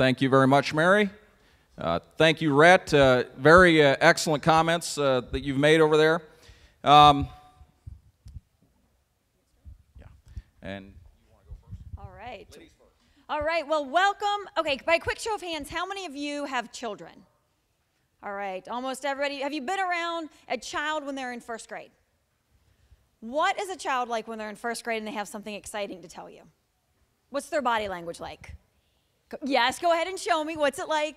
Thank you very much, Mary. Thank you, Rhett. Very excellent comments that you've made over there. Yeah. And you want to go first? All right. Ladies first. All right. Well, welcome. Okay, by a quick show of hands, how many of you have children? All right. Almost everybody. Have you been around a child when they're in first grade? What is a child like when they're in first grade and they have something exciting to tell you? What's their body language like? Yes, go ahead and show me. What's it like?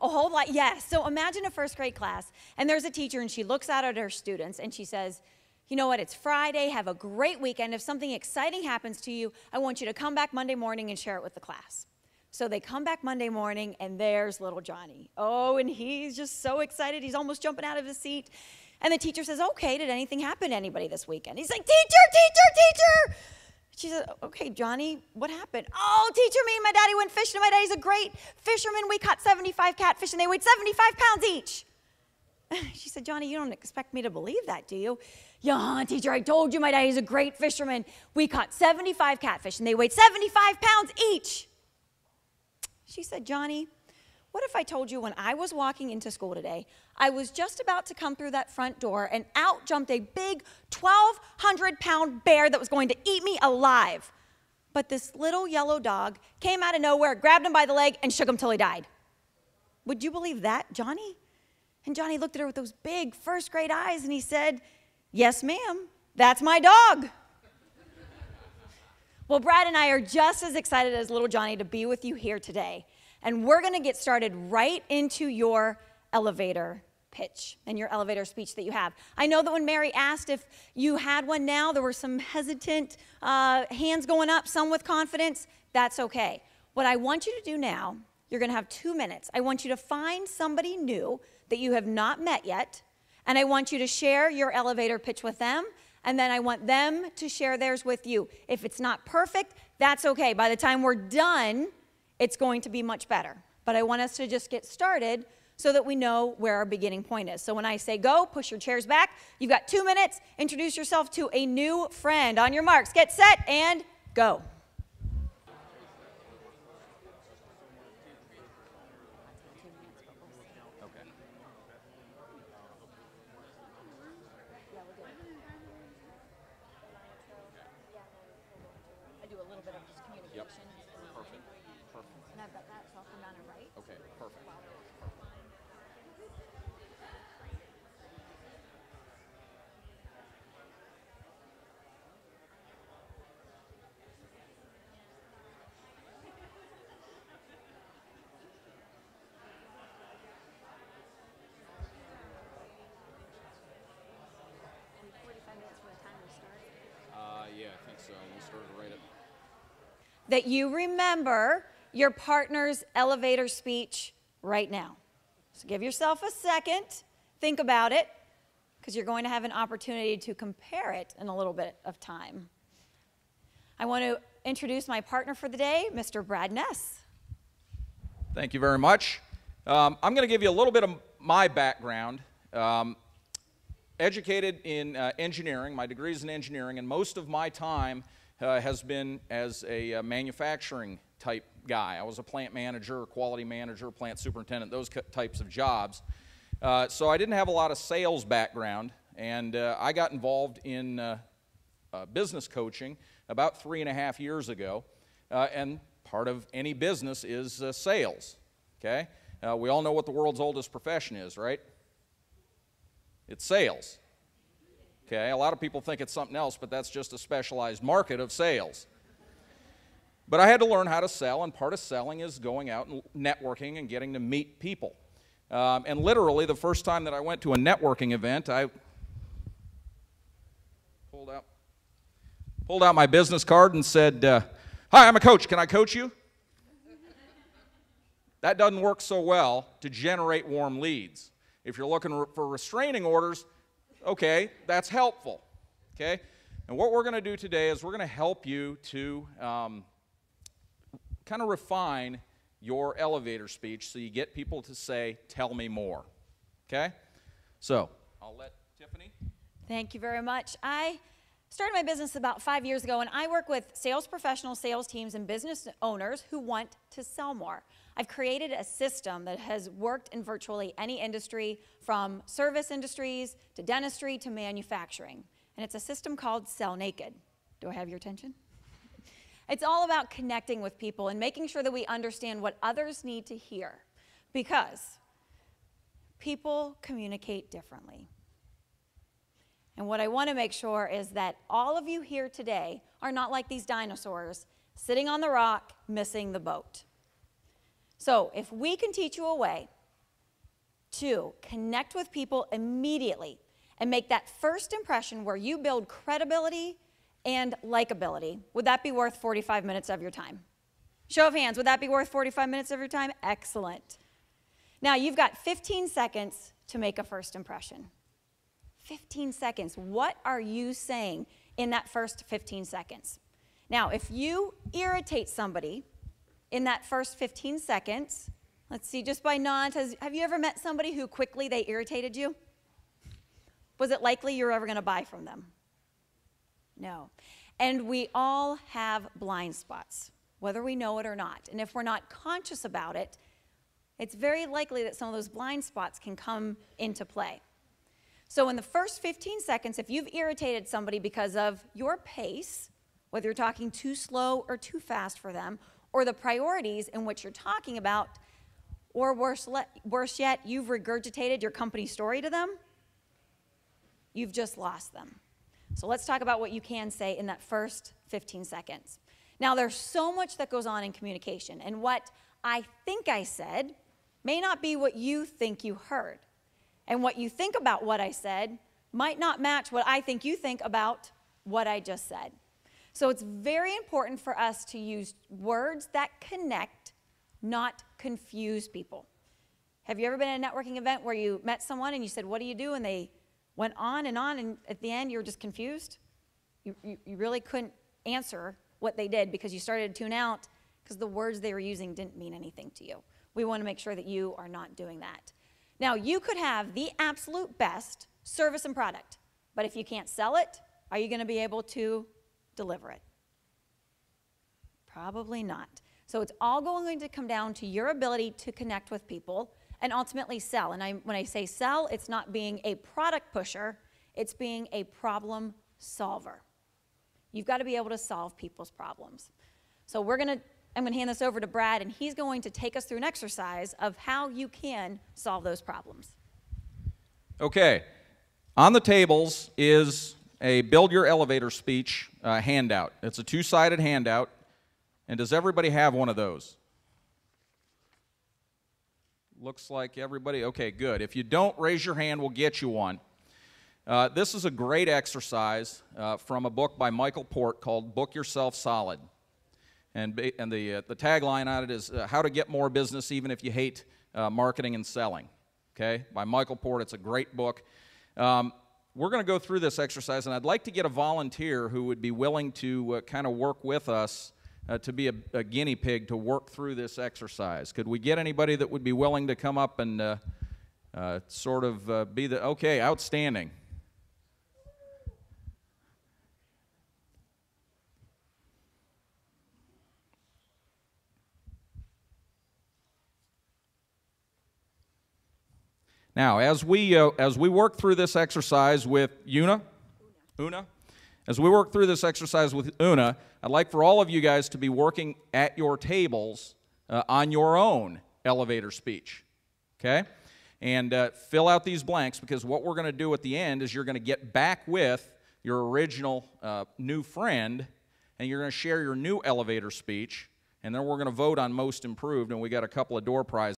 A whole lot. Yes. So imagine a first grade class, and there's a teacher, and she looks out at her students, and she says, you know what, it's Friday. Have a great weekend. If something exciting happens to you, I want you to come back Monday morning and share it with the class. So they come back Monday morning, and there's little Johnny. Oh, and he's just so excited. He's almost jumping out of his seat. And the teacher says, okay, did anything happen to anybody this weekend? He's like, teacher! She said, okay, Johnny, what happened? Oh, teacher, me and my daddy went fishing. My daddy's a great fisherman. We caught 75 catfish, and they weighed 75 pounds each. She said, Johnny, you don't expect me to believe that, do you? Yeah, teacher, I told you my daddy's a great fisherman. We caught 75 catfish, and they weighed 75 pounds each. She said, Johnny, what if I told you when I was walking into school today, I was just about to come through that front door, and out jumped a big 1,200-pound bear that was going to eat me alive. But this little yellow dog came out of nowhere, grabbed him by the leg, and shook him till he died. Would you believe that, Johnny? And Johnny looked at her with those big first-grade eyes, and he said, yes, ma'am, that's my dog. Well, Brad and I are just as excited as little Johnny to be with you here today. And we're going to get started right into your elevator pitch and your elevator speech that you have. I know that when Mary asked if you had one now, there were some hesitant hands going up, some with confidence. That's okay. What I want you to do now, you're going to have 2 minutes. I want you to find somebody new that you have not met yet, and I want you to share your elevator pitch with them, and then I want them to share theirs with you. If it's not perfect, that's okay. By the time we're done, it's going to be much better. But I want us to just get started so that we know where our beginning point is. So when I say go, push your chairs back. You've got 2 minutes. Introduce yourself to a new friend. On your marks, get set, and go. I do a little bit of just communication. Yep. Perfect. And I've got that, so I'll come down and write. Okay, perfect. And 45 minutes for the time we start. Yeah, I think so. We'll start to write it. That you remember your partner's elevator speech right now. So give yourself a second, think about it, because you're going to have an opportunity to compare it in a little bit of time. I want to introduce my partner for the day, Mr. Brad Ness. Thank you very much. I'm going to give you a little bit of my background. Educated in engineering, my degree is in engineering, and most of my time has been as a manufacturing type guy. I was a plant manager, quality manager, plant superintendent, those types of jobs. So I didn't have a lot of sales background, and I got involved in business coaching about 3.5 years ago, and part of any business is sales, okay? We all know what the world's oldest profession is, right? It's sales. Okay, a lot of people think it's something else, but that's just a specialized market of sales. But I had to learn how to sell, and part of selling is going out and networking and getting to meet people. And literally, the first time that I went to a networking event, I pulled out my business card and said, hi, I'm a coach. Can I coach you? That doesn't work so well to generate warm leads. If you're looking for restraining orders, okay, that's helpful, okay? And what we're going to do today is we're going to help you to kind of refine your elevator speech so you get people to say, tell me more, okay? So I'll let Tiffany. Thank you very much. I Started my business about 5 years ago, and I work with sales professionals, sales teams, and business owners who want to sell more. I've created a system that has worked in virtually any industry, from service industries to dentistry to manufacturing. And it's a system called Sell Naked. Do I have your attention? It's all about connecting with people and making sure that we understand what others need to hear, because people communicate differently. And what I want to make sure is that all of you here today are not like these dinosaurs sitting on the rock, missing the boat. So if we can teach you a way to connect with people immediately and make that first impression where you build credibility and likability, would that be worth 45 minutes of your time? Show of hands, would that be worth 45 minutes of your time? Excellent. Now you've got 15 seconds to make a first impression. 15 seconds. What are you saying in that first 15 seconds? Now, if you irritate somebody in that first 15 seconds, let's see, just by nods, have you ever met somebody who quickly they irritated you? Was it likely you're ever going to buy from them? No. And we all have blind spots, whether we know it or not. And if we're not conscious about it, it's very likely that some of those blind spots can come into play. So in the first 15 seconds, if you've irritated somebody because of your pace, whether you're talking too slow or too fast for them, or the priorities in which you're talking about, or worse yet, you've regurgitated your company story to them, you've just lost them. So let's talk about what you can say in that first 15 seconds. Now, there's so much that goes on in communication, and what I think I said may not be what you think you heard. And what you think about what I said might not match what I think you think about what I just said. So it's very important for us to use words that connect, not confuse people. Have you ever been at a networking event where you met someone and you said, "What do you do?" and they went on, and at the end you were just confused? You really couldn't answer what they did because you started to tune out because the words they were using didn't mean anything to you. We want to make sure that you are not doing that. Now, you could have the absolute best service and product, but if you can't sell it, are you going to be able to deliver it? Probably not. So it's all going to come down to your ability to connect with people and ultimately sell. And when I say sell, it's not being a product pusher, it's being a problem solver. You've got to be able to solve people's problems. So I'm going to hand this over to Brad, and he's going to take us through an exercise of how you can solve those problems. Okay. On the tables is a Build Your Elevator Speech handout. It's a two-sided handout. And does everybody have one of those? Looks like everybody. Okay, good. If you don't, raise your hand. We'll get you one. This is a great exercise from a book by Michael Port called Book Yourself Solid. And the tagline on it is How to Get More Business Even If You Hate Marketing and Selling. Okay, by Michael Port. It's a great book. We're going to go through this exercise, and I'd like to get a volunteer who would be willing to kind of work with us to be a guinea pig to work through this exercise. Could we get anybody that would be willing to come up and sort of be the... Okay, outstanding. Now, as we work through this exercise with Una, as we work through this exercise with Una, I'd like for all of you guys to be working at your tables on your own elevator speech, okay? And fill out these blanks, because what we're going to do at the end is you're going to get back with your original new friend, and you're going to share your new elevator speech, and then we're going to vote on most improved, and we got a couple of door prizes.